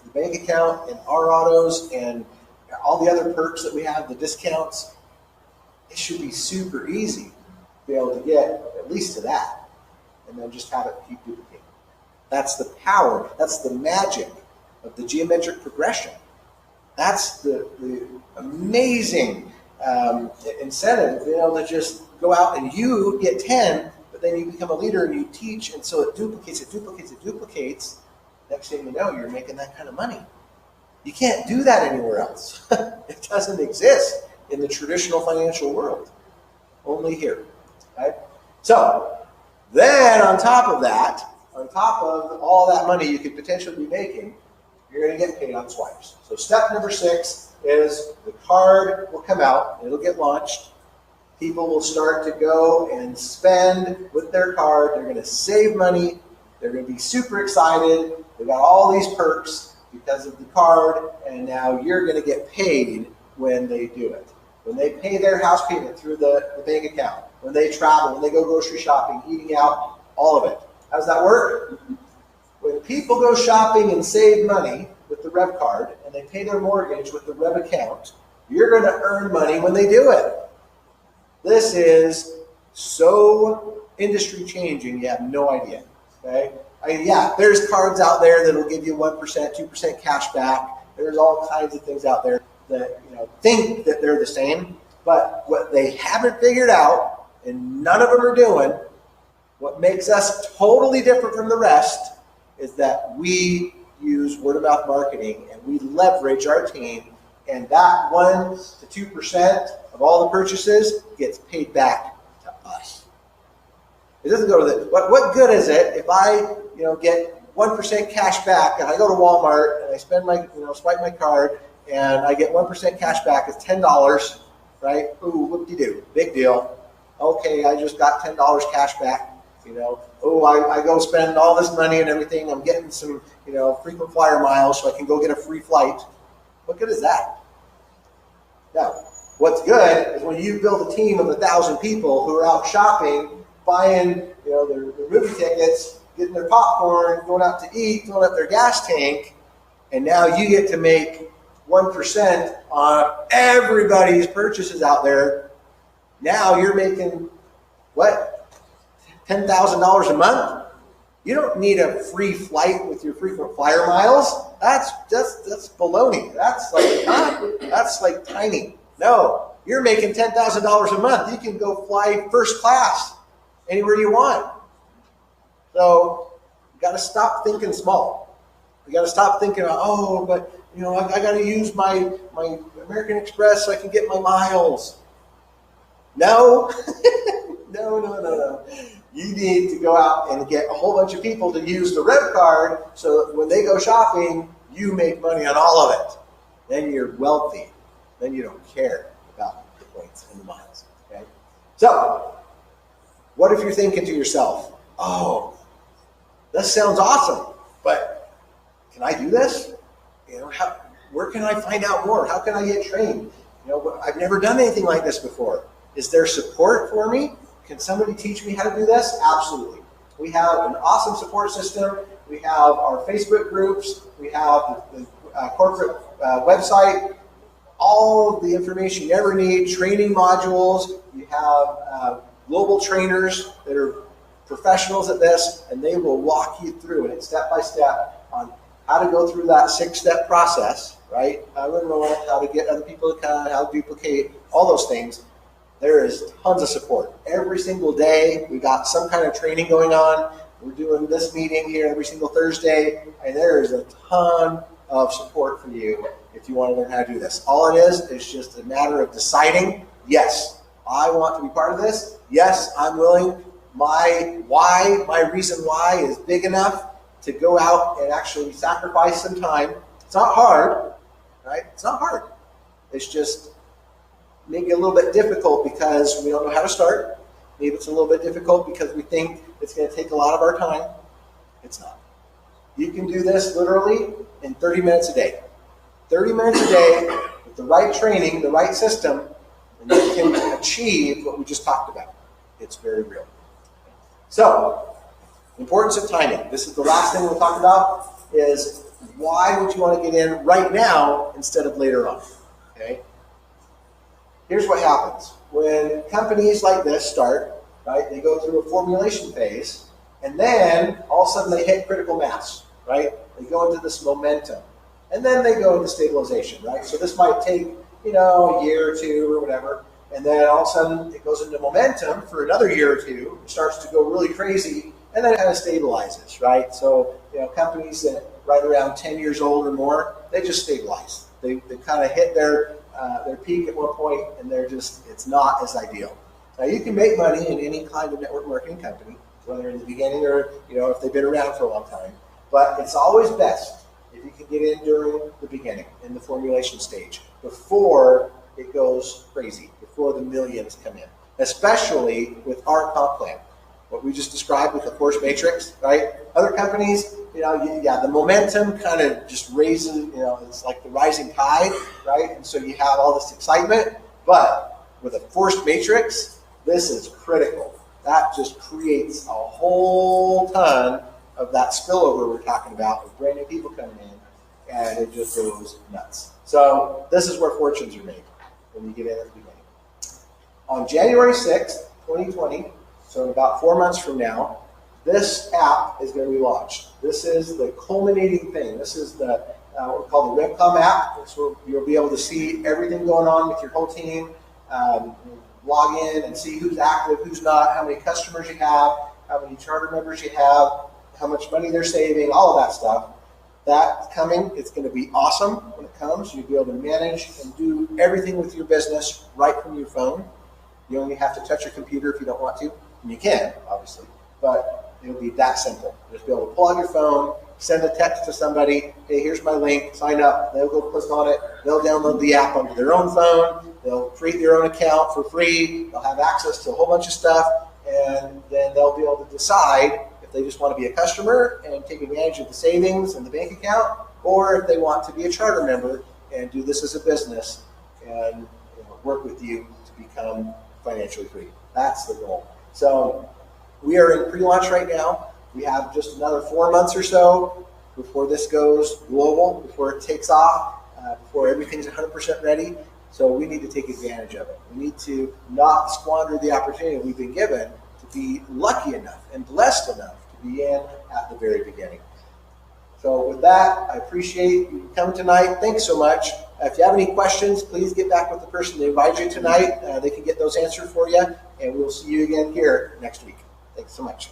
the bank account and our autos and all the other perks that we have, the discounts, it should be super easy to be able to get at least to that, and then just have it keep duplicating. That's the power, that's the magic of the geometric progression. That's the amazing incentive to be able to just go out and you get 10, but then you become a leader and you teach, and so it duplicates, it duplicates, it duplicates. Next thing you know, you're making that kind of money. You can't do that anywhere else. It doesn't exist in the traditional financial world. Only here. Right? So, then on top of that, on top of all that money you could potentially be making, you're going to get paid on swipes. So step number 6 is the card will come out, it'll get launched. People will start to go and spend with their card. They're going to save money. They're going to be super excited. They've got all these perks because of the card, and now you're going to get paid when they do it. When they pay their house payment through the bank account, when they travel, when they go grocery shopping, eating out, all of it. How does that work? When people go shopping and save money with the Rev card, and they pay their mortgage with the Rev account, you're going to earn money when they do it. This is so industry changing, you have no idea. Okay? Yeah, there's cards out there that will give you 1%, 2% cash back. There's all kinds of things out there that think that they're the same. But what they haven't figured out, and none of them are doing, what makes us totally different from the rest is that we use word-of-mouth marketing and we leverage our team, and that 1 to 2% of all the purchases gets paid back to us. It doesn't go to the, what good is it if I get 1% cash back and I go to Walmart and I spend my, swipe my card and I get 1% cash back, it's $10, right? Ooh, whoop-de-doo, big deal. Okay, I just got $10 cash back. Oh, I go spend all this money and everything. I'm getting some, frequent flyer miles so I can go get a free flight. What good is that? Now, what's good is when you build a team of 1,000 people who are out shopping, buying, their movie tickets, getting their popcorn, going out to eat, filling up their gas tank, and now you get to make 1% on everybody's purchases out there. Now you're making, what? $10,000 a month? You don't need a free flight with your frequent flyer miles. That's baloney. That's like tiny. No, you're making $10,000 a month. You can go fly first class anywhere you want. So you got to stop thinking small. You got to stop thinking about, but I got to use my American Express so I can get my miles. No, no. You need to go out and get a whole bunch of people to use the Rev card so that when they go shopping, you make money on all of it. Then you're wealthy. Then you don't care about the points and the miles. Okay? So, what if you're thinking to yourself, this sounds awesome, but can I do this? Where can I find out more? How can I get trained? I've never done anything like this before. Is there support for me? Can somebody teach me how to do this? Absolutely. We have an awesome support system. We have our Facebook groups. We have the corporate website. All of the information you ever need, training modules. You have global trainers that are professionals at this, and they will walk you through it step by step on how to go through that 6-step process, right? How to enroll, how to get other people to come, how to duplicate, all those things. There is tons of support. Every single day, we got some kind of training going on. We're doing this meeting here every single Thursday, and there is a ton of support for you if you want to learn how to do this. All it is just a matter of deciding, yes, I want to be part of this. Yes, I'm willing. My reason why is big enough to go out and actually sacrifice some time. It's not hard, right? It's not hard. It's just maybe a little bit difficult because we don't know how to start. Maybe it's a little bit difficult because we think it's going to take a lot of our time. It's not. You can do this literally in 30 minutes a day. 30 minutes a day with the right training, the right system, and you can achieve what we just talked about. It's very real. So, importance of timing. This is the last thing we'll talk about is why would you want to get in right now instead of later on? Okay? Here's what happens. When companies like this start, right, they go through a formulation phase, and then all of a sudden they hit critical mass, right? They go into this momentum, and then they go into stabilization, right? So this might take, a year or two or whatever, and then all of a sudden it goes into momentum for another year or two, it starts to go really crazy, and then it kind of stabilizes, right? So, companies that right around 10 years old or more, they just stabilize. They kind of hit their peak at one point, and it's not as ideal. Now, you can make money in any kind of network marketing company, whether in the beginning or, if they've been around for a long time, but it's always best if you can get in during the beginning, in the formulation stage, before it goes crazy, before the millions come in, especially with our comp plan. What we just described with the force matrix, right? Other companies, the momentum kind of just raises, it's like the rising tide, right? And so you have all this excitement, but with a forced matrix, this is critical. That just creates a whole ton of that spillover we're talking about with brand new people coming in, and it just goes nuts. So this is where fortunes are made when you get in at the beginning. On January 6th, 2020, so in about 4 months from now, this app is going to be launched. This is the culminating thing. This is the what we call the RevCom app. This will, you'll be able to see everything going on with your whole team, log in and see who's active, who's not, how many customers you have, how many charter members you have, how much money they're saving, all of that stuff. That's coming. It's going to be awesome when it comes. You'll be able to manage and do everything with your business right from your phone. You only have to touch your computer if you don't want to. And you can, obviously, but it'll be that simple. Just be able to pull out your phone, send a text to somebody, hey, here's my link, sign up. They'll go click on it. They'll download the app onto their own phone. They'll create their own account for free. They'll have access to a whole bunch of stuff, and then they'll be able to decide if they just want to be a customer and take advantage of the savings and the bank account, or if they want to be a charter member and do this as a business and work with you to become financially free. That's the goal. So we are in pre-launch right now. We have just another 4 months or so before this goes global, before it takes off, before everything's 100% ready. So we need to take advantage of it. We need to not squander the opportunity we've been given to be lucky enough and blessed enough to be in at the very beginning. So with that, I appreciate you coming tonight. Thanks so much. If you have any questions, please get back with the person that invited you tonight. They can get those answered for you, and we'll see you again here next week. Thanks so much.